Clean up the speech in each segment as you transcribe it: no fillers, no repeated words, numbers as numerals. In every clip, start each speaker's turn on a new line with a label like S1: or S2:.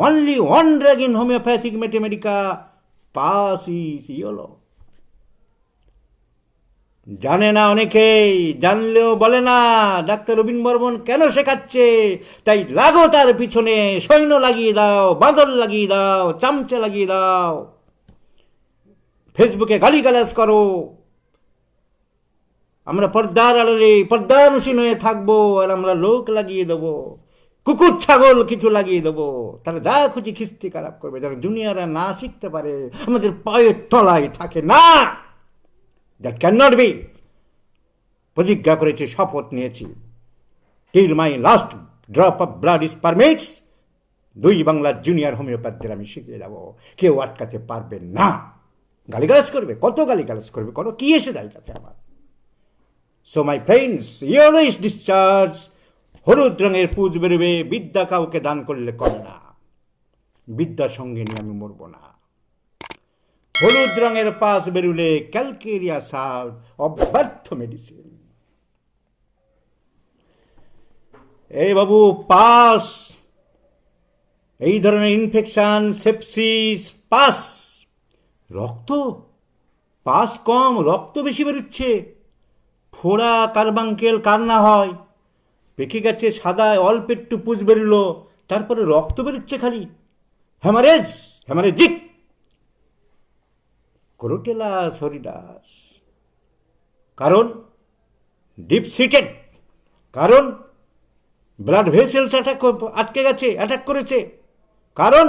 S1: only one drug in homeopathic mathematica, pass is YOLO. জানে না অনেকেই, জানলেও বলে না ডাক্তার রবীন বর্মন কেন শেখাচ্ছে, তাই লাগো তার পিছনে, সৈন্য লাগিয়ে দাও, বাঁদর লাগিয়ে দাও, চামচে লাগিয়ে দাও, ফেসবুকে গালিগালাজ করো, আমরা পর্দার আড়ালে পর্দানুসীন হয়ে থাকবো, আর আমরা লোক লাগিয়ে দেবো, কুকুর ছাগল কিছু লাগিয়ে দেবো, তারা যা খুশি খিস্তি খারাপ করবে, যারা জুনিয়ররা না শিখতে পারে, আমাদের পায়ের তলায় থাকে না। That can not be. প্রতিজ্ঞা করেছি, শপথ নিয়েছি, till my last drop of blood is permits, 2 বাংলার জুনিয়র হোমিওপ্যাথদের আমি শিখিয়ে যাব, কেউ আটকাতে পারবে না। গালিগালাজ করবে, কত গালিগালাজ করবে, কোনো কি এসে দেয় তাতে আমার। So my friends, always discharge. হলুদ রঙের পুজ বেরোবে, বিদ্যা কাউকে দান করলে কমে না, বিদ্যার সঙ্গে নিয়ে আমি মরবো না। হলুদ রঙের পাস বেরুলে ক্যালকেরিয়া সাল্ট, অব্যর্থ মেডিসিন। এই বাবু, পাস, এই ধরনের ইনফেকশন, সেপসিস, পাস, রক্ত, পাস কম, রক্ত বেশি বেরোচ্ছে, ফোড়া কার্বাঙ্কেল কার না হয়, পেকে গেছে, সাদা অল্প একটু পুজ বেরোলো, তারপরে রক্ত বেরোচ্ছে খালি, হ্যামারেজ, হ্যামারেজিক, ক্রোটেলা সরিডাস। কারণ ডিপ সিটেড, কারণ ব্লাড ভেসেলস আটকে গেছে, অ্যাটাক করেছে, কারণ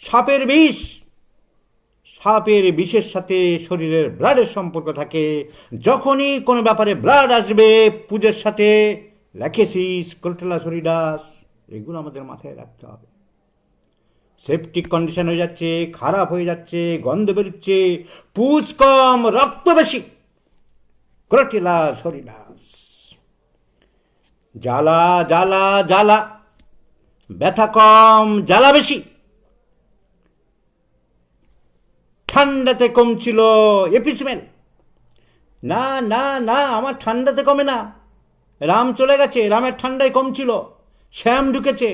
S1: সাপের বিষ, সাপের বিষের সাথে শরীরের ব্লাডের সম্পর্ক থাকে। যখনই কোনো ব্যাপারে ব্লাড আসবে, পুজোর সাথে ল্যাকেসিস, ক্রোটেলা সরিডাস, এগুলো আমাদের মাথায় রাখতে হবে। সেপটিক কন্ডিশন হয়ে যাচ্ছে, খারাপ হয়ে যাচ্ছে, গন্ধ বেরোচ্ছে, পুজ কম, রক্ত বেশি, ক্রোটেলা সরিডাস। জ্বালা জ্বালা জ্বালা, ব্যথা কম, জ্বালা বেশি। ঠান্ডাতে কমছিল এপিসমেল, না না না, আমার ঠান্ডাতে কমে না, রাম চলে গেছে, রামের ঠান্ডায় কমছিল, শ্যাম ঢুকেছে,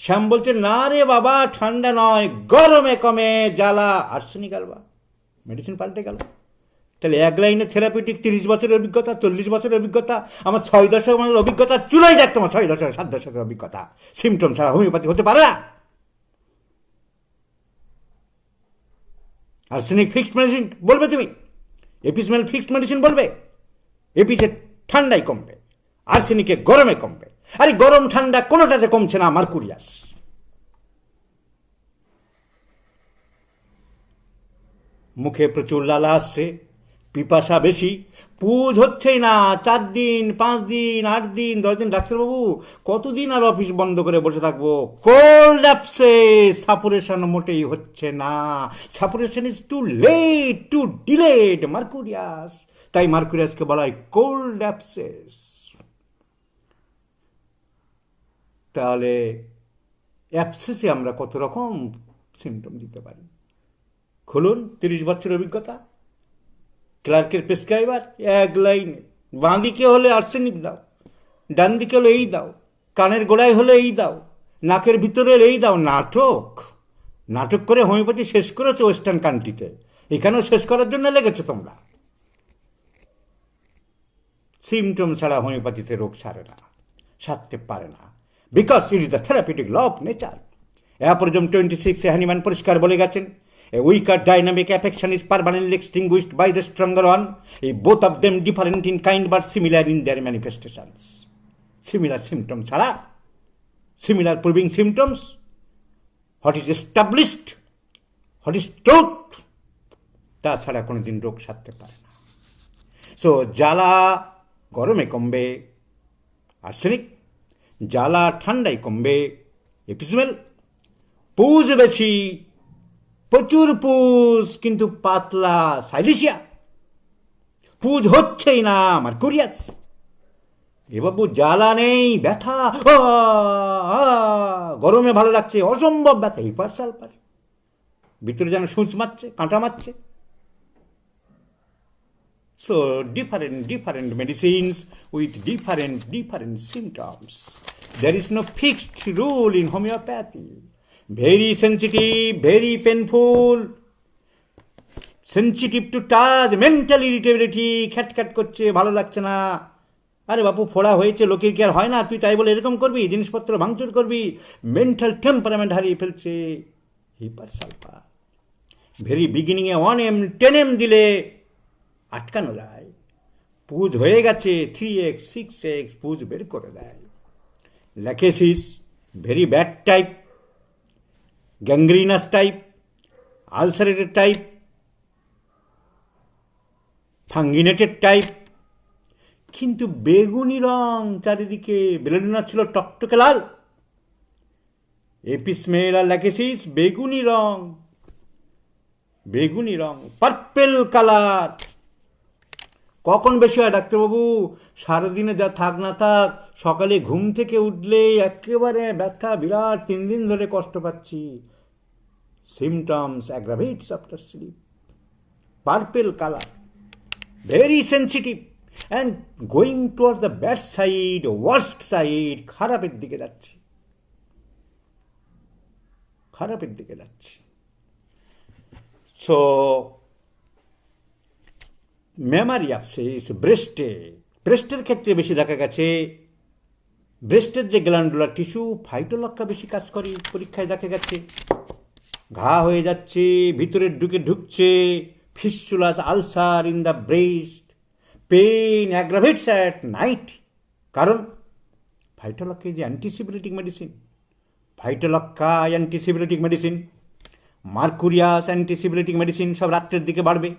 S1: শ্যাম বলছে না রে বাবা, ঠান্ডা নয়, গরমে কমে জ্বালা, আর্সেনিক আলবা, মেডিসিন পাল্টে গেল। তাহলে এক লাইনে থেরাপিউটিক 30 বছরের অভিজ্ঞতা, 40 বছরের অভিজ্ঞতা, আমার 6 দশকের অভিজ্ঞতা চুলাই যাক, তোমার 6 দশক 7 দশকের অভিজ্ঞতা, সিমটম ছাড়া হোমিওপ্যাথি হতে পারে না। আর্সেনিক ফিক্সড মেডিসিন বলবে তুমি, এপিসমেল ফিক্সড মেডিসিন বলবে, এপিসে ঠান্ডায় কমবে, আর্সেনিকে গরমে কমবে। আরে গরম ঠান্ডা কোনোটাতে কমছে না মার্কুরিয়াস। মুখে প্রচুর লালা আসছে, পিপাসা বেশি, পুজ হচ্ছেই না, 4 দিন 5 দিন 8 দিন 10 দিন, ডাক্তারবাবু কতদিন আর অফিস বন্ধ করে বসে থাকবো? কোল্ড অ্যাপসেস, সাপুরেশন মোটেই হচ্ছে না, suppuration is too late, too delayed, mercurius, তাই মার্কুরিয়াসকে বলা হয় কোল্ড অ্যাপসেস। তাহলে অ্যাপসেসে আমরা কত রকম সিমটম দিতে পারি? খুলুন 30 বছরের অভিজ্ঞতা, ক্লার্কের প্রেসক্রাইবার, এক লাইনে, বাঁ দিকে হলে আর্সেনিক দাও, ডান দিকে হলে এই দাও, কানের গোড়ায় হলে এই দাও, নাকের ভিতরে এই দাও। নাটক, নাটক করে হোমিওপ্যাথি শেষ করেছে ওয়েস্টার্ন কান্ট্রিতে, এখানেও শেষ করার জন্য লেগেছো তোমরা। সিমটম ছাড়া হোমিওপ্যাথিতে রোগ সারে না, সারতে পারে না, because it is the therapeutic law of nature. Aphorism 26 Hahnemann পরিষ্কার বলে গেছেন, a weaker dynamic affection is permanently extinguished by the stronger one. Both of them different in kind but similar in their manifestations. Similar symptoms ছাড়া, similar proving symptoms, what is established, what is truth, তা ছাড়া কোনোদিন রোগ সারতে পারে না। So জ্বালা গরমে কমবে আর্সেনিক, জ্বালা ঠান্ডায় কমবে এপিসমেল, পুজ বেশি, প্রচুর পুজ কিন্তু পাতলা সাইলিশিয়া, পুজ হচ্ছেই না মার্কুরিয়াস। এ বাবু জ্বালা নেই, ব্যথা, গরমে ভালো লাগছে, অসম্ভব ব্যথা, হিপারসালফার, ভিতরে যেন সূচ মারছে, কাঁটা মারছে। So different medicines with different symptoms. There is no fixed rule in homeopathy. Very sensitive, very painful, sensitive to touch, mental irritability, খ্যাটখ্যাট করছে, ভালো লাগছে না। আরে বাপু, ফোড়া হয়েছে, লোকের কি আর হয় না? তুই তাই বলে এরকম করবি, জিনিসপত্র ভাঙচুর করবি? মেন্টাল টেম্পারামেন্ট হারিয়ে ফেলছে। Hepar sulphur. Very বিগিনিংয়ে 1M 10M দিলে আটকানো যায়। পুজ হয়ে গেছে 3x 6x, পুজ বের করে দেয়। Lachesis very bad type, gangrenous type, ulcerated type, fungated type. কিন্তু বেগুনি রং চারিদিকে, বেলেডোনা ছিল টকটকে লাল। এপিসমেল আর ল্যাকেসিস বেগুনি রং, বেগুনি রং, পার্পেল কালার। কখন বেশি হয় ডাক্তারবাবু? সারাদিনে যা থাক না থাক, সকালে ঘুম থেকে উঠলে একেবারে ব্যথা, বিরাট 3 দিন ধরে কষ্ট পাচ্ছি। Symptoms aggravates after sleep. Purple colour, very sensitive and going toward the bad side, worst side, খারাপের দিকে যাচ্ছে, খারাপের দিকে যাচ্ছে। সো মেমারি অ্যাবসেস ব্রেস্টে, ব্রেস্টের ক্ষেত্রে বেশি দেখা গেছে। ব্রেস্টের যে গ্ল্যান্ডুলার টিস্যু, ফাইটোলক্কা বেশি কাজ করে, পরীক্ষায় দেখা গেছে। ঘা হয়ে যাচ্ছে, ভিতরের ঢুকছে, fistulous ulcer in the breast, pain aggravates at night. কারণ Phytolacca is antisyphilitic medicine, Phytolacca antisyphilitic medicine, Mercurius antisyphilitic medicine, সব রাত্রের দিকে বাড়বে।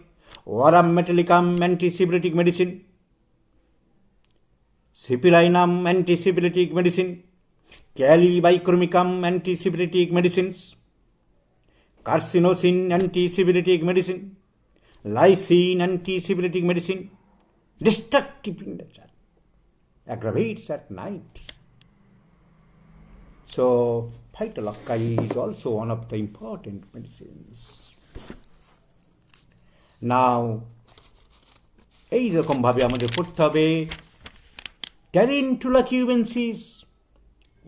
S1: Aurum metallicum antisyphilitic medicine, Syphilinum antisyphilitic medicine, Kali bichromicum antisyphilitic medicines, Carcinosin antisyphilitic medicine, Lyssin antisyphilitic medicine, destructive in nature, aggravates at night. So Phytolacca is also one of the important medicines. Now এই রকম ভাবে আমাদের পড়তে হবে tarantula কিউবেন্সিস,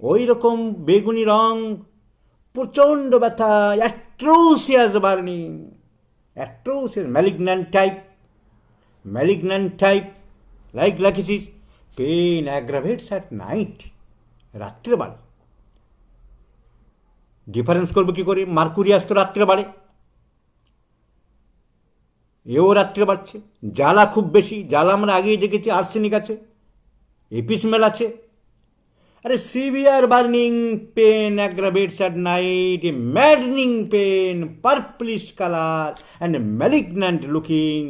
S1: ওই রকম বেগুনি রং, প্রচণ্ড ব্যথা, atrocious burning, atrocious, malignant type like lachesis, pain aggravates at night, রাত্রে বাড়ে। ডিফারেন্স করবো কি করে? মার্কুরিয়াস তো রাত্রে বাড়ে, এও রাত্রে বাড়ছে। জ্বালা খুব বেশি, জ্বালা আমরা আগেই দেখেছি, আর্সেনিক আছে, এপিসমেল আছে। আরে severe burning pain aggravates at night, maddening pain, purplish colour and malignant looking.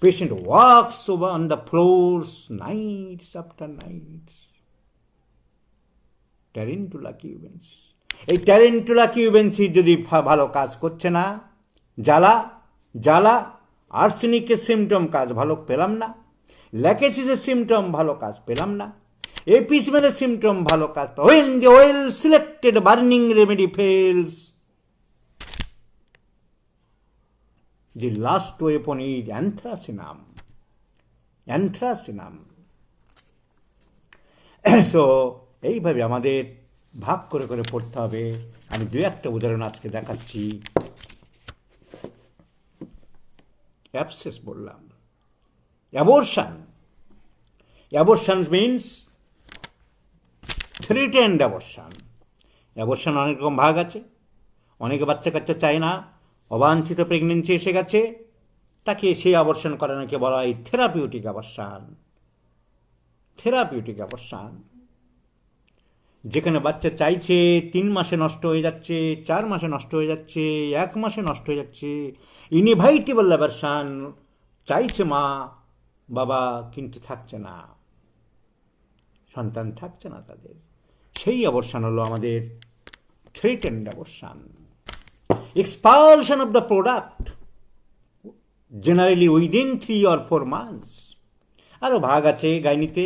S1: Patient walks over on the floors nights after nights. Tarantula cubensis. এই ট্যারেন্টুলা কিউবেন্সিস যদি ভালো কাজ করছে না, জ্বালা, আর্সেনিকের সিমটম কাজ ভালো পেলাম না, ল্যাকেসিসের সিমটম ভালো কাজ পেলাম না, এপিসমেলের সিমটম ভালো কাজ, when the well selected burning remedy fails, the last weapon is anthracinum. So এইভাবে আমাদের ভাগ করে করে পড়তে হবে। আমি 2-1টা উদাহরণ আজকে দেখাচ্ছি। অ্যাবসেস বললাম, abortion means threatened abortion. Abortion অনেক রকম ভাগ আছে। অনেকে বাচ্চা কাচ্চা চায় না, অবাঞ্ছিত প্রেগনেন্সি এসে গেছে, তাকে সেই অ্যাবর্শন করানোকে বলা হয় থেরাপিউটিক অ্যাবর্শন। যেখানে বাচ্চা চাইছে, 3 মাসে নষ্ট হয়ে যাচ্ছে, 4 মাসে নষ্ট হয়ে যাচ্ছে, 1 মাসে নষ্ট হয়ে যাচ্ছে, ইনএভাইটেবল অ্যাবর্শন, চাইছে মা বাবা কিন্তু থাকছে না, সন্তান থাকছে না তাদের, সেই অ্যাবর্শন হলো আমাদের threatened abortion. Expulsion of the product generally within 3 or 4 months. আরও ভাগ আছে গাইনিতে।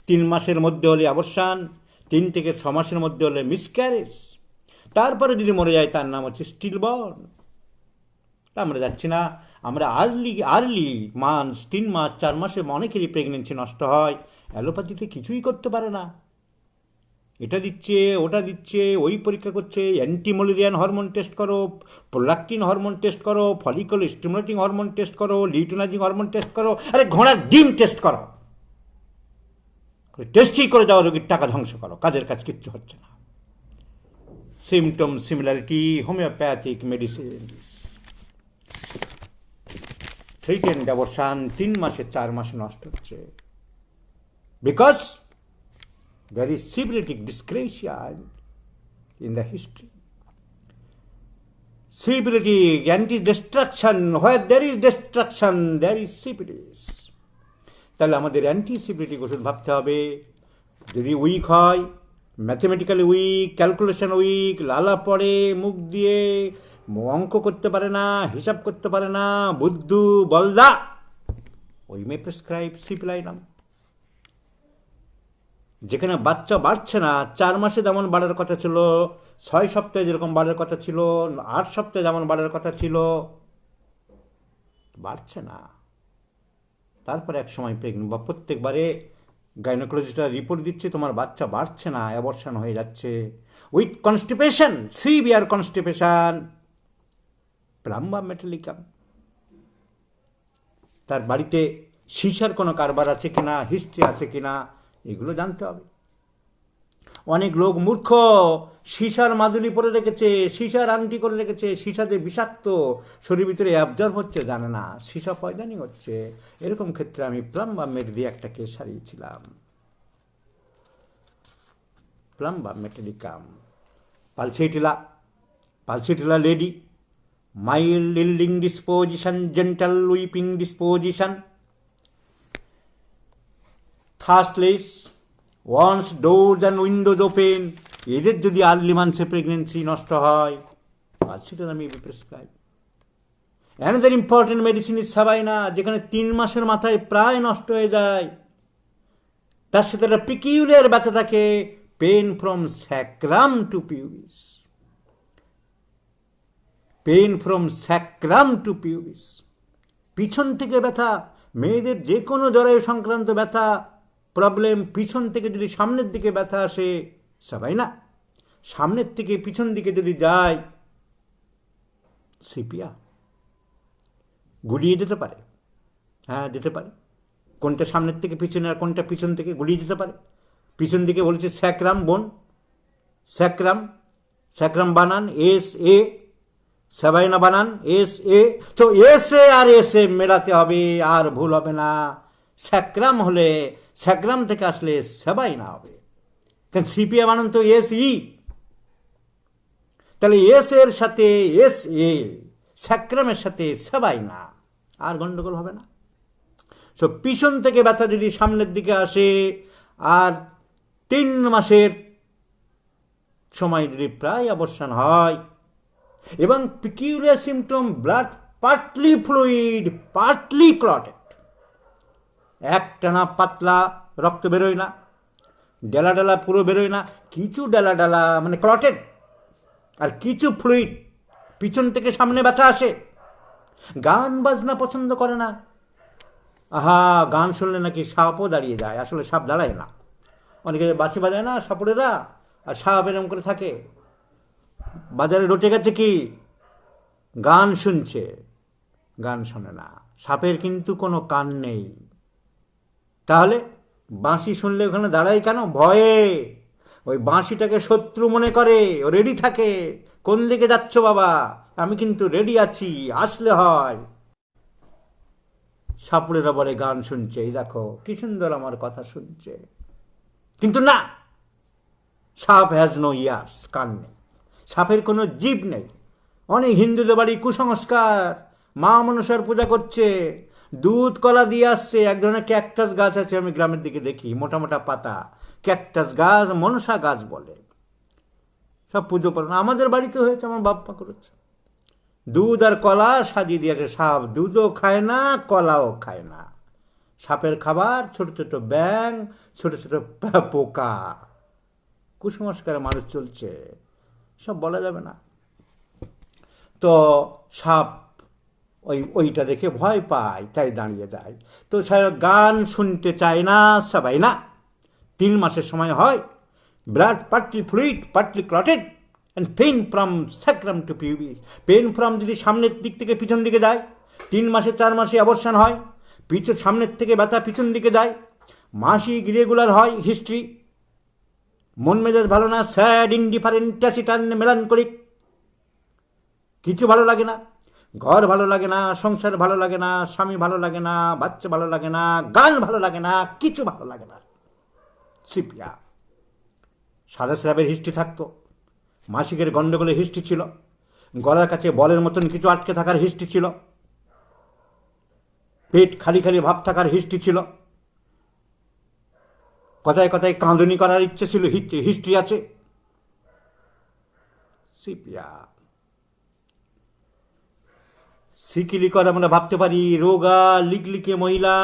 S1: 3 মাসের মধ্যে হলে অ্যাবর্শন, 3 থেকে 6 মাসের মধ্যে হলে মিসক্যারেজ, তারপরে যদি মরে যায় তার নাম হচ্ছে স্টিলবর্ন। আমরা যাচ্ছি না, আমরা আর্লি মান্থস, 3 মাস 4 মাসে অনেকেরই প্রেগনেন্সি নষ্ট হয়। অ্যালোপ্যাথিতে কিছুই করতে পারে না, এটা দিচ্ছে ওটা দিচ্ছে, ওই পরীক্ষা করছে, অ্যান্টিমোলেরিয়ান হরমোন টেস্ট করো, প্রোলাক্টিন হরমোন টেস্ট করো, ফলিকল স্টিমুলেটিং হরমোন টেস্ট করো, লিউটিনাইজিং হরমোন টেস্ট করো, আরে ঘোড়ার ডিম টেস্ট করো। টেস্টই করে যাওয়া রোগীর টাকা ধ্বংস করো, কাজের কাজ কিচ্ছু হচ্ছে না। Symptom similarity, homeopathic medicine, threatened abortion 3 মাসে 4 মাসে নষ্ট হচ্ছে, because there is syphilitic dyscrasia in the history. Syphilitic, anti-destruction, where there is destruction, there is syphilis. তাহলে আমাদের অ্যান্টিসিপিলিটিক ওষুধ ভাবতে হবে। যদি উইক হয়, ম্যাথমেটিক্যালি উইক, ক্যালকুলেশন উইক, লালা পড়ে মুখ দিয়ে, অঙ্ক করতে পারে না, হিসাব করতে পারে না, বুদ্ধু বলদা, ওই মে প্রেসক্রাইব সিপিলাইনাম। যেখানে বাচ্চা বাড়ছে না, 4 মাসে যেমন বাড়ার কথা ছিল, 6 সপ্তাহে যেরকম বাড়ার কথা ছিল, 8 সপ্তাহে যেমন বাড়ার কথা ছিল, বাড়ছে না। তারপরে এক সময় প্রেগনেন্ট বা প্রত্যেকবারে গাইনোকোলজিস্টরা রিপোর্ট দিচ্ছে তোমার বাচ্চা বাড়ছে না, অ্যাবর্শন হয়ে যাচ্ছে, with constipation, severe constipation, প্লাম্বা metallicum. তার বাড়িতে সীসার কোনো কারবার আছে কিনা, হিস্ট্রি আছে কিনা, এগুলো জানতে হবে। অনেক লোক মূর্খ, সীসার মাদুলি পরে রেখেছে, সীসার আংটি করে রেখেছে, সীসা যে বিষাক্ত, শরীর ভিতরে অ্যাবজর্ব হচ্ছে জানে না, সীসা পয়দানি হচ্ছে। এরকম ক্ষেত্রে আমি প্লাম্বা মেট দিয়ে একটা কেস হারিয়েছিলাম। Plumbum metallicum, pulsatilla lady, mild yielding disposition, gentle weeping disposition, thirstless, wants doors and windows open, এদের যদি আর্লি মান্থে প্রেগনেন্সি নষ্ট হয়, pulsatilla may be prescribe. Another important medicine is sabina, যেখানে 3 মাসের মাথায় প্রায় নষ্ট হয়ে যায়, তার সাথে একটা পিকিউলিয়ার ব্যথা থাকে, pain from sacrum to pubis, pain from sacrum to pubis, পিছন থেকে ব্যথা। মেয়েদের যে কোনো জরায়ু সংক্রান্ত ব্যথা প্রবলেম, পিছন থেকে যদি সামনের দিকে ব্যথা আসে, সবাই না, সামনের থেকে পিছন দিকে যদি যায়, সিপিয়া গুলিয়ে যেতে পারে। হ্যাঁ, যেতে পারে। কোনটা সামনের থেকে পিছনে আর কোনটা পিছন থেকে গুলিয়ে যেতে পারে। পিছন দিকে বলেছে স্যাক্রাম বোন, স্যাক্রাম বানান এস এ, সাবাইনা বানান এস এ, তো S A R S A মেলাতে হবে, আর ভুল হবে না। স্যাক্রাম হলে স্যাক্রাম থেকে আসলে সাবাইনা হবে, কারণ সিপিয়া বানান তো এস ই, তাহলে এস এর সাথে এস এ, স্যাক্রামের সাথে সাবাইনা, আর গন্ডগোল হবে না। সো পিছন থেকে ব্যথা যদি সামনের দিকে আসে, আর 3 মাসের সময় যদি প্রায় অবসান হয়, এবং peculiar symptom, blood partly fluid, partly clotted, একটানা পাতলা রক্ত বেরোয় না, ডেলা ডেলা পুরো বেরোয় না, কিছু ডেলা ডেলা মানে ক্লটেড, আর কিছু ফ্লুইড, পিছন থেকে সামনে ব্যথা আসে। গান বাজনা পছন্দ করে না, আহা গান শুনলে নাকি সাপও দাঁড়িয়ে যায়, আসলে সাপ দাঁড়ায় না। অনেকে বাঁশি বাজায় না সাপুরেরা, আর সাপ এরম করে থাকে। বাজারে রটে গেছে কি, গান শুনছে, গান শোনে না। সাপের কিন্তু কোনো কান নেই, তাহলে বাঁশি শুনলে ওখানে দাঁড়ায় কেন? ভয়ে। ওই বাঁশিটাকে শত্রু মনে করে, ও রেডি থাকে, কোন দিকে যাচ্ছ বাবা, আমি কিন্তু রেডি আছি, আসলে হয়। সাপুরেরা বলে গান শুনছে, এই দেখো কি সুন্দর আমার কথা শুনছে, কিন্তু না, সাপ হ্যাজ নো ইয়ার্স, কান নেই, সাপের কোনো জীব নেই। অনেক হিন্দুদের বাড়ি কুসংস্কার, মা মনসার পূজা করছে, দুধ কলা দিয়ে আসছে। এক ধরনের ক্যাকটাস গাছ আছে, আমি গ্রামের দিকে দেখি, মোটা মোটা পাতা, ক্যাকটাস গাছ, মনসা গাছ বলে, সব পুজো করে। আমাদের বাড়িতে হয়েছে, আমার বাপ্পা করেছে, দুধ আর কলা সাজিয়ে দিয়েছে। সাপ দুধও খায় না, কলাও খায় না। সাপের খাবার ছোট ছোট ব্যাঙ, ছোট ছোট পোকা। কুসংস্কারে মানুষ চলছে, সব বলা যাবে না। তো সাপ ওইটা দেখে ভয় পায়, তাই দাঁড়িয়ে যায়। তো গান শুনতে চায় না সবাই না। 3 মাসের সময় হয়, blood partly fluid, partly clotted, and pain from sacrum to pubis. Pain from যদি সামনের দিক থেকে পিছন দিকে যায়, 3 মাসে 4 মাসে অবসান হয়, সামনের থেকে ব্যথা পিছন দিকে যায়, মাসিক ইরেগুলার হয়, হিস্ট্রি, মন মেজাজ ভালো না, স্যাড, ইনডিফারেন্ট, ট্যাসিটার্ন, মেলানকলিক, কিছু ভালো লাগে না, ঘর ভালো লাগে না, সংসার ভালো লাগে না, স্বামী ভালো লাগে না, বাচ্চা ভালো লাগে না, গান ভালো লাগে না, কিছু ভালো লাগে না, সিপিয়া। সাদা স্রাবের হিস্ট্রি থাকতো, মাসিকের গন্ডগোলের হিস্ট্রি ছিল, গলার কাছে বলের মতন কিছু আটকে থাকার হিস্ট্রি ছিল, পেট খালি খালি ভাব থাকার হিস্ট্রি ছিল, কথায় কথায় কাঁদুনি করার ইচ্ছে ছিল, হিস্ট্রি আছে, সিপিয়া। সিকিলিকর আমরা ভাবতে পারি, রোগা, লিকলিকে মহিলা,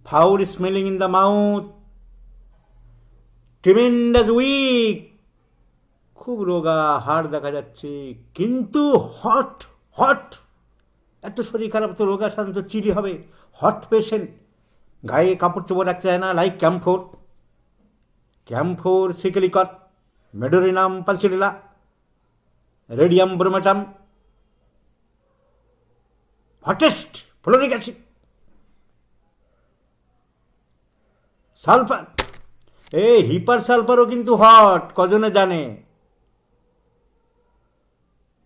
S1: foul smelling in the mouth, tremendous weak, খুব রোগা, হাড় দেখা যাচ্ছে, কিন্তু হট হট, এত শরীর খারাপ তো রোগা সাধারণত চিরি হবে, হট পেশেন্ট, গায়ে কাপড় চোপড় রাখতে যায় না, like camphor, secale, medorrhinum pulsatilla, radium bromatum, hottest fluoric acid, sulphur, hepar সালফারও কিন্তু হট, কজনে জানে।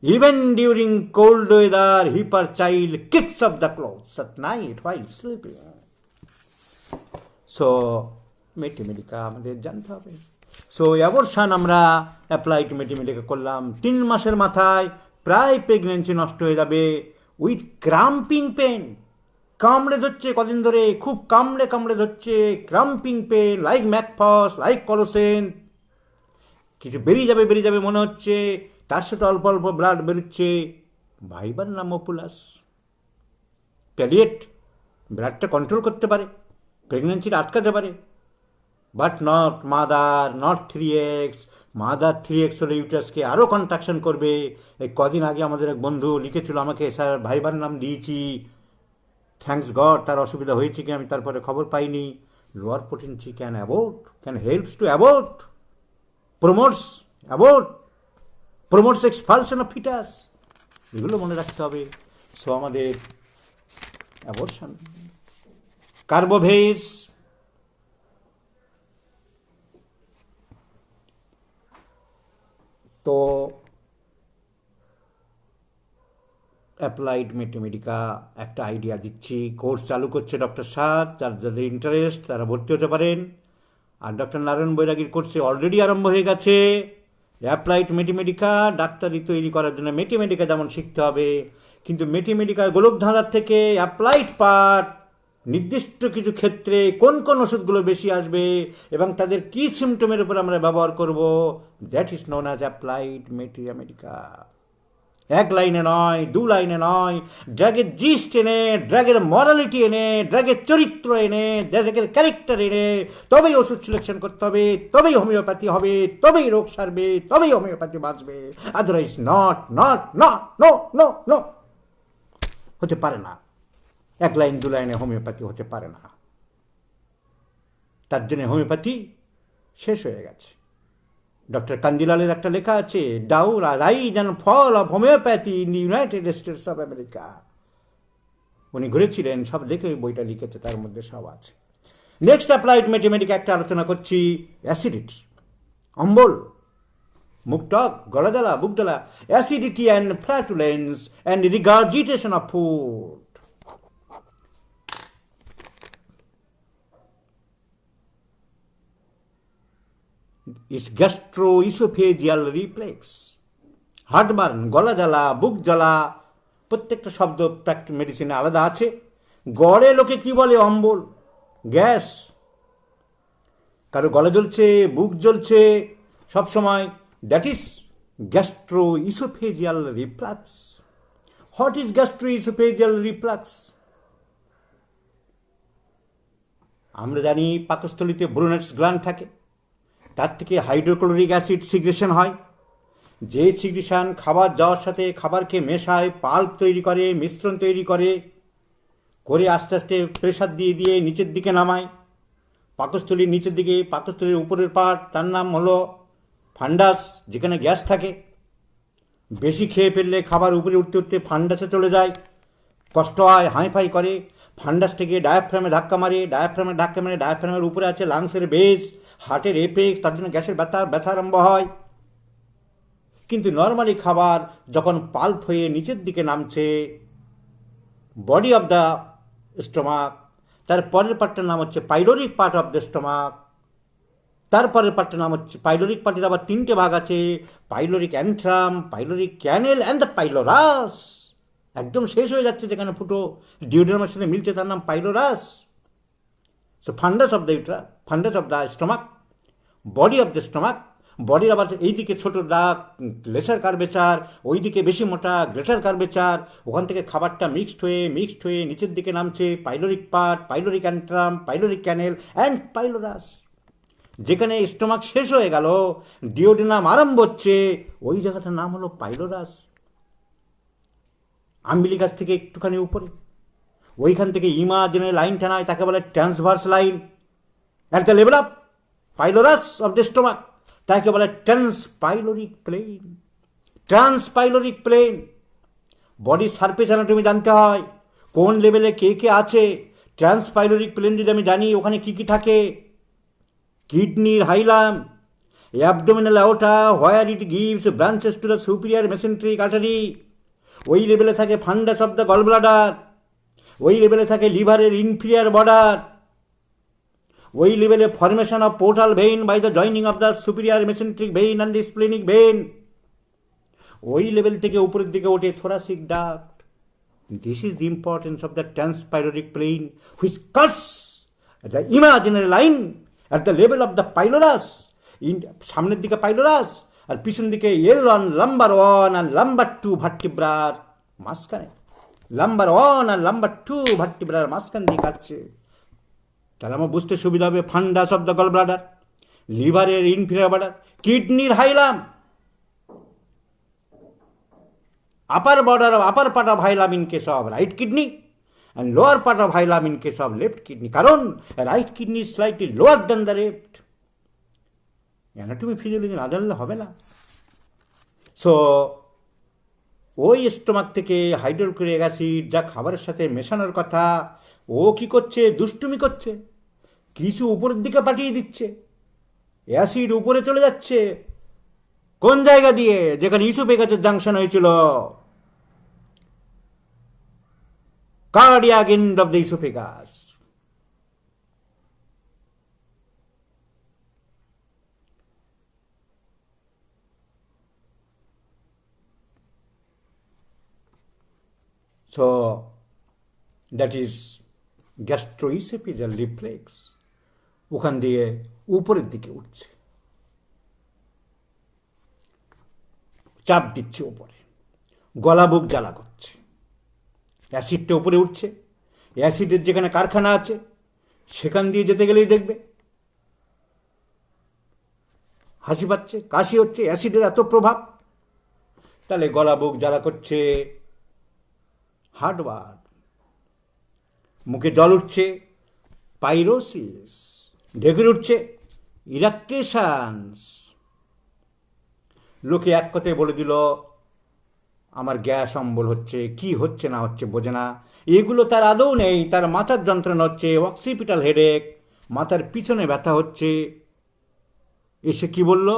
S1: Even during cold weather, hyper child kicks up the clothes at night while sleeping. So, মেটিমেডিকা আমাদের জানতে হবে। সো অ্যাবর্শন আমরা অ্যাপ্লাইড মেটিমেডিকা করলাম, 3 মাসের মাথায় প্রায় প্রেগনেন্সি নষ্ট হয়ে যাবে, উইথ ক্রাম্পিং পেন, কামড়ে ধরছে কদিন ধরে, খুব কামড়ে ধরছে, ক্রাম্পিং পেন, লাইক ম্যাকফস, লাইক কলোসেন, কিছু বেরিয়ে যাবে মনে হচ্ছে, তার সাথে অল্প অল্প ব্লাড বেরোচ্ছে, ভাইবার নাম ওপুলাস, প্যালিয়েট, ব্লাডটা কন্ট্রোল করতে পারে, প্রেগনেন্সিটা আটকাতে পারে, but not mother, not 3x। Mother 3x হলে ইউটারাসকে আরও কন্ট্রাকশন করবে। এই কদিন আগে আমাদের এক বন্ধু লিখেছিল আমাকে, স্যার ভাইবার নাম দিয়েছি, থ্যাঙ্কস গড তার অসুবিধা হয়েছে কি আমি তারপরে খবর পাইনি। Lower potency can helps to abort, promotes expulsion of foetus, এগুলো মনে রাখতে হবে। সো আমাদের অ্যাবর্শন, কার্বোভেজ, তো অ্যাপ্লাইড মেটিমেডিকা একটা আইডিয়া দিচ্ছি, কোর্স চালু করছে ডক্টর সাদ, যাদের ইন্টারেস্ট তারা ভর্তি হতে পারেন। আর ডক্টর নারায়ণ বৈরাগীর কোর্সে অলরেডি আরম্ভ হয়ে গেছে অ্যাপ্লাইড মেটিমেডিকা, ডাক্তারি তৈরি করার জন্য মেটিমেডিকা যেমন শিখতে হবে, কিন্তু মেটিমেডিকার গোলকধাঁধার থেকে অ্যাপ্লাইড পার্ট, নির্দিষ্ট কিছু ক্ষেত্রে কোন কোন ওষুধগুলো বেশি আসবে এবং তাদের কি সিমটমের উপর আমরা ব্যবহার করব, that is known as applied materia medica. 1 লাইনে নয়, 2 লাইনে নয়, ড্রাগের জিস্ট এনে, ড্রাগের মরালিটি এনে, ড্রাগের চরিত্র এনে, ড্রাগের ক্যারেক্টার এনে তবেই ওষুধ সিলেকশন করতে হবে, তবেই হোমিওপ্যাথি হবে, তবেই রোগ সারবে, তবেই হোমিওপ্যাথি বাঁচবে, otherwise not not not no no no, হতে পারে না। 1 লাইন 2 লাইনে হোমিওপ্যাথি হতে পারে না, তার জন্য হোমিওপ্যাথি শেষ হয়ে গেছে। ডক্টর কান্দিলালের একটা লেখা আছে, rise and fall of homeopathy in the United States of America. উনি ঘুরেছিলেন, সব দেখে ওই বইটা লিখেছে, তার মধ্যে সব আছে। নেক্সট অ্যাপ্লাইড মেটিমেডিকা একটা আলোচনা করছি, অ্যাসিডিটি, অম্বল, মুখ টক, গলা জ্বালা, বুক জ্বালা, acidity and ফ্ল্যাটুলেন্স and regurgitation of food. is gastroesophageal reflex, heartburn, গলা জ্বালা, বুক জ্বালা, প্রত্যেকটা শব্দ মেডিসিনে আলাদা আছে। গড়ে লোকে কি বলে, অম্বল, গ্যাস, কারো গলা জ্বলছে, বুক জ্বলছে সবসময়, that is gastroesophageal reflux. What is gastroesophageal reflux? আমরা জানি পাকস্থলিতে ব্রুনেটস গ্ল্যান্ড থাকে, তার থেকে হাইড্রোক্লোরিক অ্যাসিড সিগ্রেশন হয়, যে সিগ্রেশন খাবার যাওয়ার সাথে খাবারকে মেশায়, পাল্প তৈরি করে, মিশ্রণ তৈরি করে, আস্তে আস্তে প্রেশার দিয়ে নিচের দিকে নামায়, পাকস্থলীর নিচের দিকে, পাকস্থলীর উপরের পার্ট, তার নাম হলো ফান্ডাস, যেখানে গ্যাস থাকে। বেশি খেয়ে ফেললে খাবার উপরে উঠতে উঠতে ফান্ডাসে চলে যায়, কষ্ট হয়, হাইফাই করে। ফান্ডাস থেকে ডায়াফ্রামে ধাক্কা মারে, ডায়াফ্রামের উপরে আছে লাংসের বেস, হার্টের এপেক্স, তার জন্য গ্যাসের ব্যথা আরম্ভ হয়। কিন্তু নর্মালি খাবার যখন পাল্প হয়ে নিচের দিকে নামছে, বডি অফ দ্য স্টোমাক, তার পরের পার্টটার নাম হচ্ছে pyloric part of the stomach, তারপরের পার্টটার নাম হচ্ছে পাইলোরিক পার্টের আবার 3টে ভাগ আছে, pyloric অ্যান্থ্রাম, pyloric canal and the পাইলোরাস। একদম শেষ হয়ে যাচ্ছে যেখানে ফুটো ডিওড্রামের সাথে মিলছে, তার নাম pylorus. So fundus of the stomach, body of the stomach. বডির আবার এইদিকে ছোট দাগ, লেসার কার্ভেচার, ওইদিকে বেশি মোটা, গ্রেটার কার্ভেচার। ওখান থেকে খাবারটা মিক্সড হয়ে নিচের দিকে নামছে pyloric part, pyloric antrum, pyloric canal and pylorus. যেখানে স্টোমাক শেষ হয়ে গেল, ডিওডেনাম আরম্ভ হচ্ছে, ওই জায়গাটার নাম হলো পাইলোরাস। আম্বিলিকাস থেকে একটুখানি উপরে, ওইখান থেকে ইমাজিনারি লাইন টানায়, তাকে বলে transverse line. At the level of pylorus of the stomach, তাকে বলে ট্রান্সপাইলোরিক প্লেন। Transpyloric plane. বডির সারফেস অ্যানাটমি জানতে হয়, কোন লেভেলে কে কে আছে। ট্রান্সপাইলোরিক প্লেন যদি আমি জানি ওখানে কি কি থাকে, কিডনির hilum, abdominal aorta, where it gives branches to the superior mesenteric artery. ওই লেভেলে থাকে fundus of the gall bladder, ওই লেভেলে থাকে লিভারের ইনফিরিয়ার বর্ডার, ওই লেভেলে formation of portal vein by the joining of the superior mesenteric vein and the splenic vein. ওই লেভেল থেকে উপরের দিকে ওঠে thoracic duct. This is the importance of the transpyloric plane, which cuts the imaginary line at the level of the pylorus. সামনের দিকে পাইলোরাস, আর পিছন দিকে L1 lumber 1 আর lumber 2 ভার্টিব্রার মাঝখানে, লাম্বার 1 আর লাম্বার 2 ভার্টিব্রার মাঝখান দিয়ে কাটছে। তাহলে আমার বুঝতে সুবিধা হবে, fundus of the gall bladder, লিভারের ইনফিরিয়র বর্ডার, কিডনির hilum, upper border of upper part of hilum in case of right kidney and lower part of hilum in case of left kidney. কারণ right kidney is slightly lower than the left. Anatomy physiology না জানলে হবে না। So ওই stomach থেকে hydrochloric acid যা খাবারের সাথে মেশানোর কথা, ও কি করছে, দুষ্টুমি করছে, কিছু উপরের দিকে পাঠিয়ে দিচ্ছে। অ্যাসিড উপরে চলে যাচ্ছে, কোন জায়গা দিয়ে, যেখানে ইসোফেগাসের জাংশন হয়েছিল, cardiac end of the oesophagus. So that is gastroesophageal reflex, ওখান দিয়ে উপরের দিকে উঠছে, চাপ দিচ্ছে উপরে, গলা বুক জ্বালা করছে, অ্যাসিডটা উপরে উঠছে। অ্যাসিডের যেখানে কারখানা আছে সেখান দিয়ে যেতে গেলেই দেখবে হাসি পাচ্ছে, কাশি হচ্ছে, অ্যাসিডের এত প্রভাব। তাহলে গলা বুক জ্বালা করছে, হার্টবার্ন, মুখে জল উঠছে, পাইরোসিস, ঢেকুর উঠছে, ইরাকটেশনস। লোকে এক কথায় বলে দিল আমার গ্যাস অম্বল হচ্ছে, কি হচ্ছে না হচ্ছে বোঝে না। এগুলো তার আদৌ নেই, তার মাথার যন্ত্রণা হচ্ছে, অক্সিপিটাল হেডেক, মাথার পিছনে ব্যথা হচ্ছে। এসে কি বলল,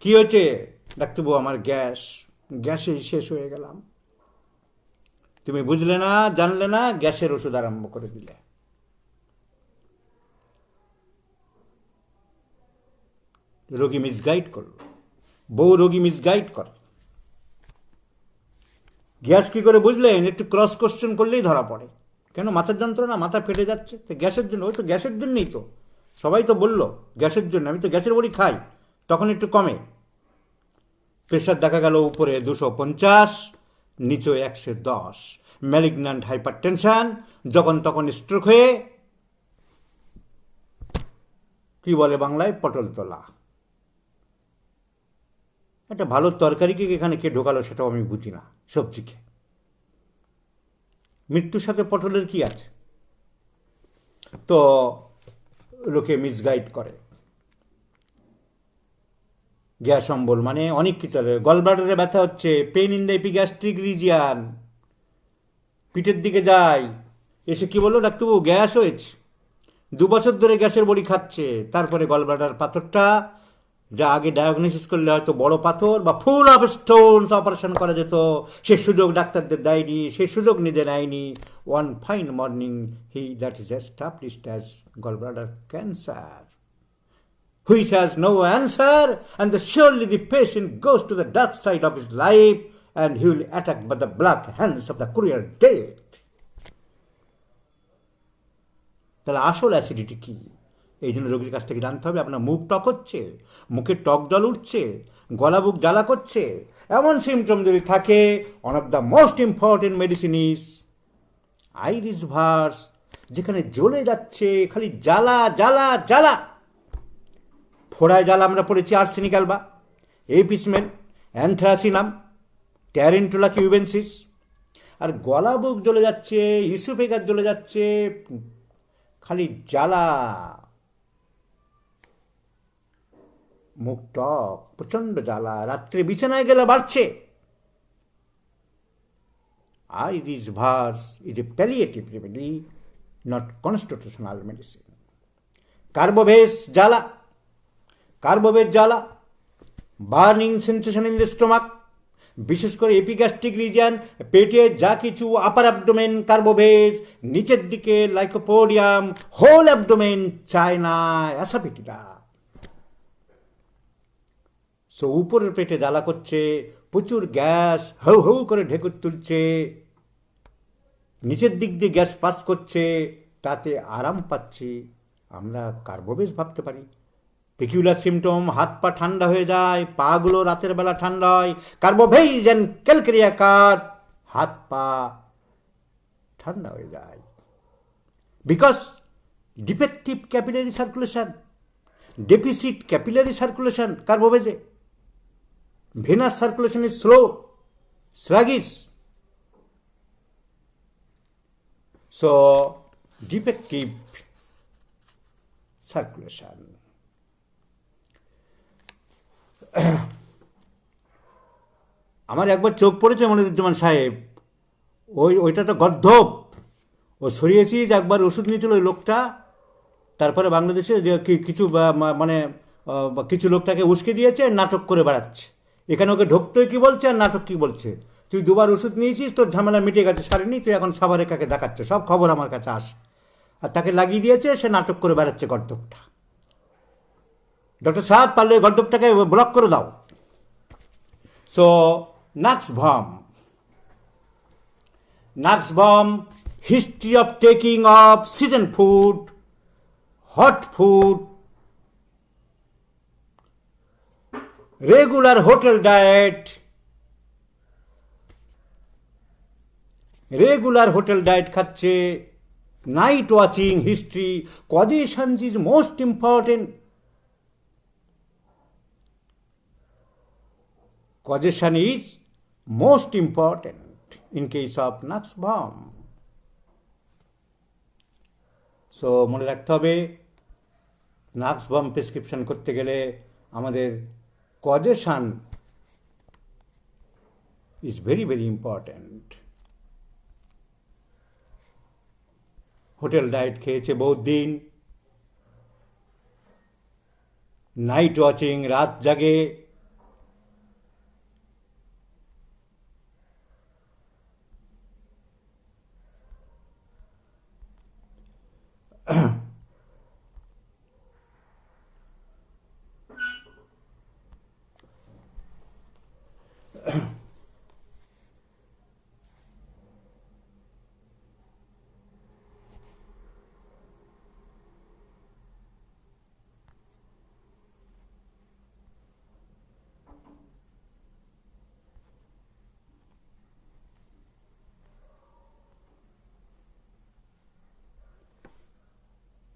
S1: কি হয়েছে ডাক্তারবাবু, আমার গ্যাসেই শেষ হয়ে গেলাম। তুমি বুঝলে না, জানলে না, গ্যাসের ওষুধ আরম্ভ করে দিলে। রোগী মিসগাইড করলো, বউ রোগী মিসগাইড করে। গ্যাস কি করে বুঝলেন, একটু ক্রস কোশ্চেন করলেই ধরা পড়ে। কেন মাথার যন্ত্রণা, মাথা ফেটে যাচ্ছে, তো গ্যাসের জন্য। ওই তো গ্যাসের জন্যই তো সবাই তো বললো গ্যাসের জন্য, আমি তো গ্যাসের বড়ি খাই, তখন একটু কমে। প্রেশার দেখা গেল উপরে 250, নিচে 110, ম্যালিগন্যান্ট হাইপারটেনশন, যখন তখন স্ট্রোক হয়ে কি বলে বাংলায়, পটল তোলা। একটা ভালো তরকারিকে এখানে কে ঢোকালো সেটাও আমি বুঝি না, সবজিকে। মৃত্যুর সাথে পটলের কি আছে? তো লোকে মিসগাইড করে। গ্যাস অম্বল মানে অনেক কিছু, গলব্লাডারে ব্যথা হচ্ছে, pain in the epigastric region, পিঠের দিকে যায়, এসে কি বললো, ডাক্তারবাবু গ্যাস হয়েছে, 2 বছর ধরে গ্যাসের বড়ি খাচ্ছে, তারপরে গলব্লাডার পাথরটা, যা আগে ডায়াগনোসিস করলে হয়তো বড় পাথর বা ফুল অফ স্টোনস অপারেশন করা যেত, সে সুযোগ ডাক্তারদের দেয়নি, সে সুযোগ নিজে নেয়নি। One fine morning that is established as gallbladder cancer, which has no answer, and surely the patient goes to the dark side of his life and he will attacked by the black hands of the courier death. তাহলে আসল acidity কি? এই জন্য রোগীর কাছ থেকে জানতে হবে আপনার মুখ টক হচ্ছে, মুখে টক জল উঠছে, গলা বুক জ্বালা করছে, এমন সিমটম যদি থাকে, one of the most important medicine is iris verse, যেখানে জ্বলে যাচ্ছে, খালি জ্বালা জ্বালা জ্বালা। ফোড়ায় জ্বালা আমরা পড়েছি আর্সেনিক অ্যালবা, এপিসমেন, অ্যানথ্রাসিনাম, ট্যারেন্টুলা কিউবেন্সিস। আর গলা বুক জ্বলে যাচ্ছে, ইসোফেগাস জ্বলে যাচ্ছে, খালি জ্বালা, মুখ টক, প্রচন্ড জ্বালা, রাত্রে বিছানায় গেলে বাড়ছে। Iris vers is a palliative remedy, not constitutional medicine. Carbo veg জ্বালা, কার্বোভেজ জ্বালা, burning sensation in the stomach, বিশেষ করে এপিগ্যাস্ট্রিক রিজিয়ান, পেটে যা কিছু, আপার অ্যাবডোমেন কার্বোভেজ, নিচের দিকে lycopodium, whole abdomen china asafoetida. So উপরের পেটে জ্বালা করছে, প্রচুর গ্যাস হৌ হৌ করে ঢেকুর তুলছে, নিচের দিক দিয়ে গ্যাস পাস করছে, তাতে আরাম পাচ্ছি, আমরা কার্বোভেজ ভাবতে পারি। পেকিউলার সিমটম, হাত পা ঠান্ডা হয়ে যায়, পাগুলো রাতের বেলা ঠান্ডা হয়, কার্বোভেজ অ্যান্ড ক্যালকেরিয়া কার, হাত পা ঠান্ডা হয়ে যায়। Because defective capillary circulation, deficit capillary circulation কার্বোভেজে, venous circulation is slow, sluggish. So defective circulation. আমার একবার চোখ পড়েছে মনিরুজ্জামান সাহেব, ওইটা তো গর্ধব, ও সরিয়েছিস, একবার ওষুধ নিয়েছিল ওই লোকটা, তারপরে বাংলাদেশে যে কিছু মানে কিছু লোকটাকে উস্কে দিয়েছে, নাটক করে বেড়াচ্ছে, এখানে ওকে ঢুকতেই কি বলছে আর নাটক কি বলছে, তুই 2বার ওষুধ নিয়েছিস, তোর ঝামেলা মিটে গেছে, সারেনি, তুই এখন সাবারে কাকে দেখাচ্ছে, সব খবর আমার কাছে আসে, আর তাকে লাগিয়ে দিয়েছে, সে নাটক করে বেড়াচ্ছে গর্ধবটা। ডক্টর সাহেব পারলে গর্ধবটাকে ব্লক করে দাও। So nux vom, nux vom, history of taking of season food, hot food, regular hotel diet, regular hotel diet খাচ্ছে, night watching history, causations is most important. Causation is most important in case of nux vom. So মনে রাখতে হবে, nux vom prescription করতে গেলে আমাদের causation is very very important. Hotel diet খেয়েছে বহুত দিন, নাইট ওয়াচিং, রাত জাগে,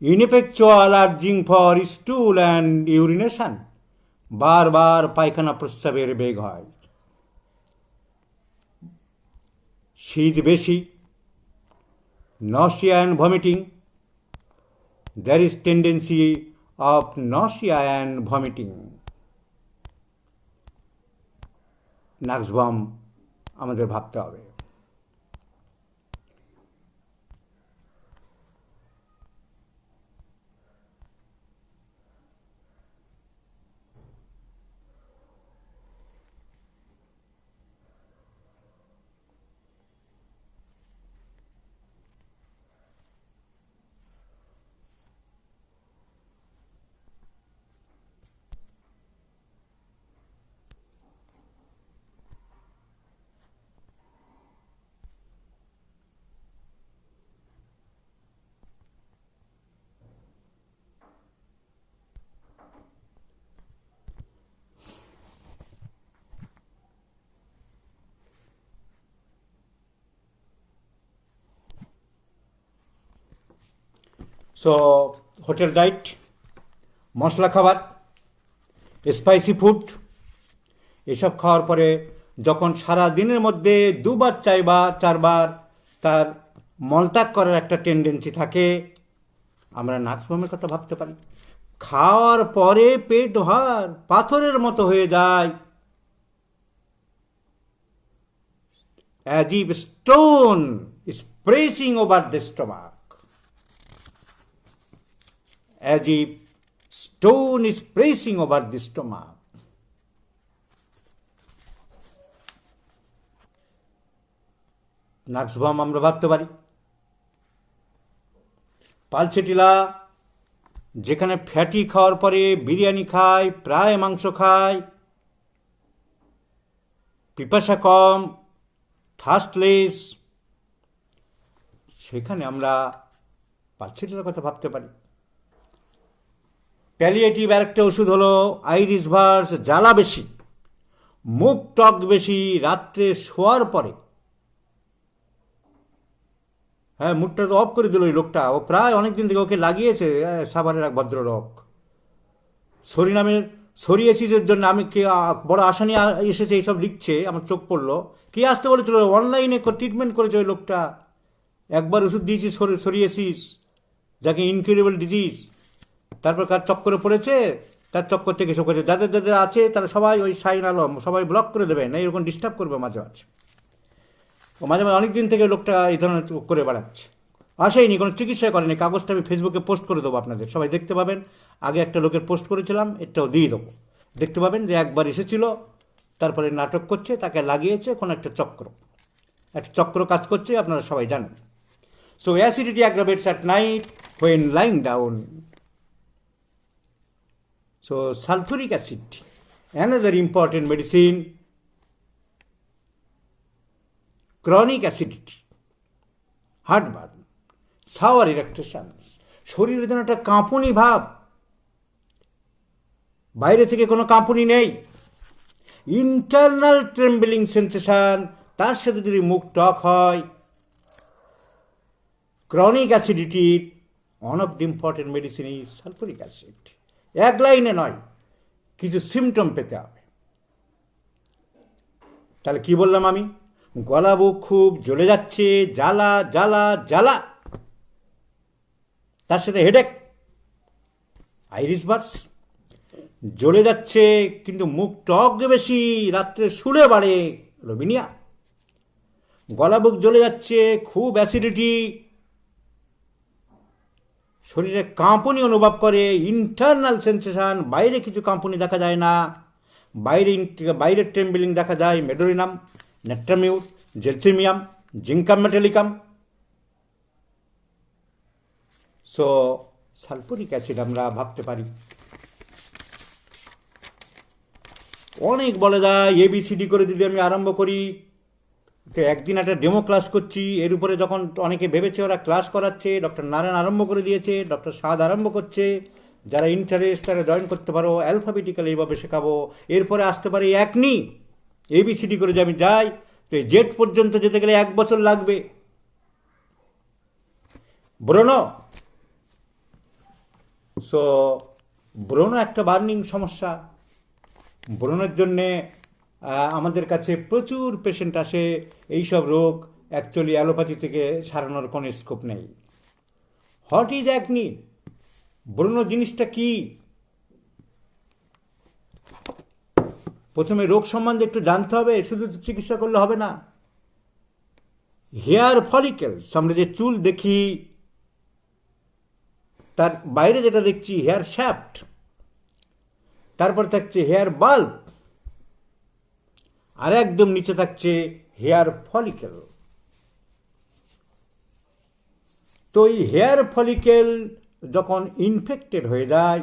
S1: ineffectual urging for stool and urination, বারবার পায়খানা প্রস্রাবের বেগ হয়, শীত বেশি, nausea and vomiting, there is tendency of nausea and vomiting. নাক্সবাম আমাদের ভাবতে হবে। সো হোটেল ডায়েট, মশলা খাবার, স্পাইসি ফুড এসব খাওয়ার পরে যখন সারা দিনের মধ্যে 2বার 4বার তার মলত্যাগ করার একটা টেন্ডেন্সি থাকে, আমরা নাক্সবামের কথা ভাবতে পারি। খাওয়ার পরে পেট ভার পাথরের মতো হয়ে যায়, as if stone is pressing over the stomach, as if stone is pressing over the stomach. নাক্সবাম আমরা ভাবতে পারি। পালসেটিলা যেখানে ফ্যাটি খাওয়ার পরে বিরিয়ানি খায়, প্রায় মাংস খায়, পিপাসা কম, থার্স্টলেস, সেখানে আমরা পালসেটিলার কথা ভাবতে পারি। প্যালিয়েটিভ আরেকটা ওষুধ হলো আইরিস ভার্স, জ্বালা বেশি, মুখ টক বেশি, রাত্রে শোয়ার পরে। হ্যাঁ, মুখটা তো অফ করে দিল ওই লোকটা, ও প্রায় অনেকদিন থেকে ওকে লাগিয়েছে সাভারের এক ভদ্রলোক। সোরিয়াসিসের জন্য আমি বড় আশা নিয়ে এসেছে, এইসব লিখছে, আমার চোখ পড়লো। কে আসতে বলেছিল? অনলাইনে ট্রিটমেন্ট করেছে ওই লোকটা। একবার ওষুধ দিয়েছি সোরিয়াসিস, যাকে ইনকিউরেবল ডিজিজ, তারপর কার চক্করে পড়েছে, তার চক্কর থেকে এসব করেছে। যাদের যাদের আছে তারা সবাই ওই শাহিন আলম সবাই ব্লক করে দেবেন, এরকম ডিস্টার্ব করবে মাঝে মাঝে। মাঝে মাঝে অনেক দিন থেকে লোকটা এই ধরনের করে বেড়াচ্ছে, আসেইনি, কোনো চিকিৎসা করেনি। কাগজটা আমি ফেসবুকে পোস্ট করে দেবো, আপনাদের সবাই দেখতে পাবেন। আগে একটা লোকের পোস্ট করেছিলাম, এটাও দিয়ে দেবো, দেখতে পাবেন যে একবার এসেছিল, তারপরে নাটক করছে, তাকে লাগিয়েছে কোনো একটা চক্র কাজ করছে, আপনারা সবাই জানেন। So acidity aggravates at night when lying down. So sulfuric acid, another important medicine. Chronic acidity, heartburn, sour erections, শরীরে যেন একটা কাঁপুনি ভাব, বাইরে থেকে কোনো কাঁপুনি নেই, ইন্টারনাল ট্রেম্বলিং সেন্সেশন, তার সাথে যদি মুখ টক হয়। ক্রনিক অ্যাসিডিটির one of the important medicine is sulphuric acid. এক লাইনে নয়, কিছু সিমটম পেতে হবে। তাহলে কি বললাম আমি? গলা বুক খুব জ্বলে যাচ্ছে, জ্বালা জ্বালা জ্বালা, তার সাথে হেডেক, আইরিস ভার্স, জ্বলে যাচ্ছে কিন্তু মুখ টক বেশি, রাত্রে শুলে বাড়ে, লোবিনিয়া। গলা বুক জ্বলে যাচ্ছে, খুব অ্যাসিডিটি, শরীরে কাঁপুনি অনুভব করে, ইন্টারনাল সেন্সেশন, বাইরে কিছু কাঁপুনি দেখা যায় না, বাইরের ট্রেম্বলিং দেখা যায়, medorrhinum, natrum mur, gelsemium, zincum metallicum. So sulphuric acid আমরা ভাবতে পারি। অনেক বলে যায়, ABCD করে যদি আমি আরম্ভ করি, তো একদিন একটা ডেমো ক্লাস করছি, এর উপরে যখন অনেকে ভেবেছে ওরা ক্লাস করাচ্ছে, ডক্টর নারায়ণ আরম্ভ করে দিয়েছে, ডক্টর সাদ আরম্ভ করছে, যারা ইন্টারেস্ট তারা জয়েন করতে পারো, অ্যালফাবেটিক্যাল এইভাবে শেখাবো। এরপরে আসতে পারে একনি ABCD করে যে আমি যাই, তো জেড পর্যন্ত যেতে গেলে 1 বছর লাগবে। ব্রণ, সো ব্রণ একটা বার্নিং সমস্যা। ব্রণের জন্যে আমাদের কাছে প্রচুর পেশেন্ট আসে। এইসব রোগ অ্যাকচুয়ালি অ্যালোপ্যাথি থেকে সারানোর কোনো স্কোপ নেই। What is acne? ব্রণ জিনিসটা কি? প্রথমে রোগ সম্বন্ধে একটু জানতে হবে, শুধু চিকিৎসা করলে হবে না। হেয়ার ফলিকেলস, আমরা যে চুল দেখি তার বাইরে যেটা দেখছি হেয়ার শ্যাফট, তারপর থাকছে হেয়ার বাল্ব, আর একদম নিচে থাকছে হেয়ার ফলিকেল। তো এই হেয়ার ফলিকেল যখন ইনফেক্টেড হয়ে যায়,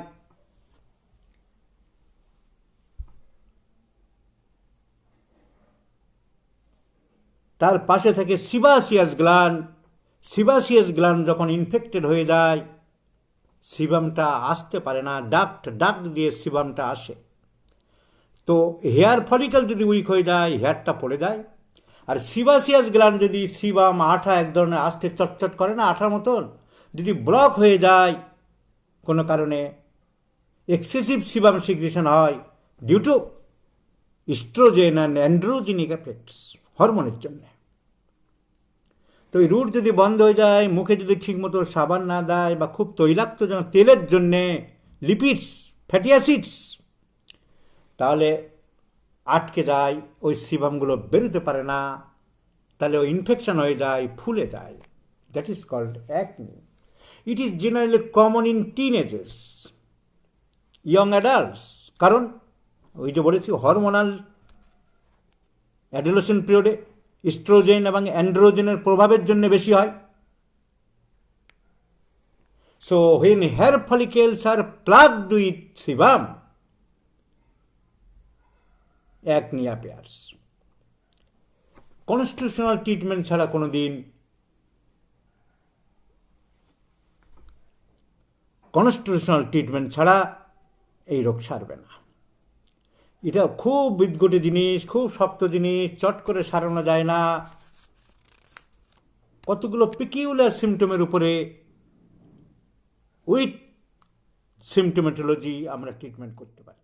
S1: তার পাশে থাকে সিবাসিয়াস গ্ল্যান্ড। সিবাসিয়াস গ্ল্যান্ড যখন ইনফেক্টেড হয়ে যায়, সিবামটা আসতে পারে না, ডাক্ট দিয়ে সিবামটা আসে। তো হেয়ার ফলিকেল যদি উইক হয়ে যায়, হেয়ারটা পড়ে যায়। আর সিবাসিয়াস গ্ল্যান্ড যদি, সিবাম আঠা এক ধরনের আসতে চটচট করে না আঠার মতন, যদি ব্লক হয়ে যায় কোনো কারণে, এক্সেসিভ সিবাম সিক্রেশন হয় due to oestrogen and androgenic effects, হরমোনের জন্য। তো এই রুট যদি বন্ধ হয়ে যায়, মুখে যদি ঠিকমতো সাবান না দেয়, বা খুব তৈলাক্ত তেলের জন্যে, লিপিডস, ফ্যাটি অ্যাসিডস, তাহলে আটকে যায়, ওই সিবামগুলো বেরোতে পারে না, তাহলে ওই ইনফেকশন হয়ে যায়, ফুলে যায়। That is called acne. It is generally common in teenagers, young adults. কারণ ওই যে বলেছি, হরমোনাল অ্যাডোলেসেন্ট পিরিয়ডে ইস্ট্রোজেন এবং অ্যান্ড্রোজেনের প্রভাবের জন্য বেশি হয়। So when hair follicles are plugged with sebum, acne appears. Constitutional treatment ছাড়া কোনোদিন, কনস্টিটিউশনাল ট্রিটমেন্ট ছাড়া এই রোগ সারবে না। এটা খুব বিদঘটে জিনিস, খুব শক্ত জিনিস, চট করে সারানো যায় না। কতগুলো পিকিউলার সিমটমের উপরে উইথ সিমটোমেটোলজি আমরা ট্রিটমেন্ট করতে পারি।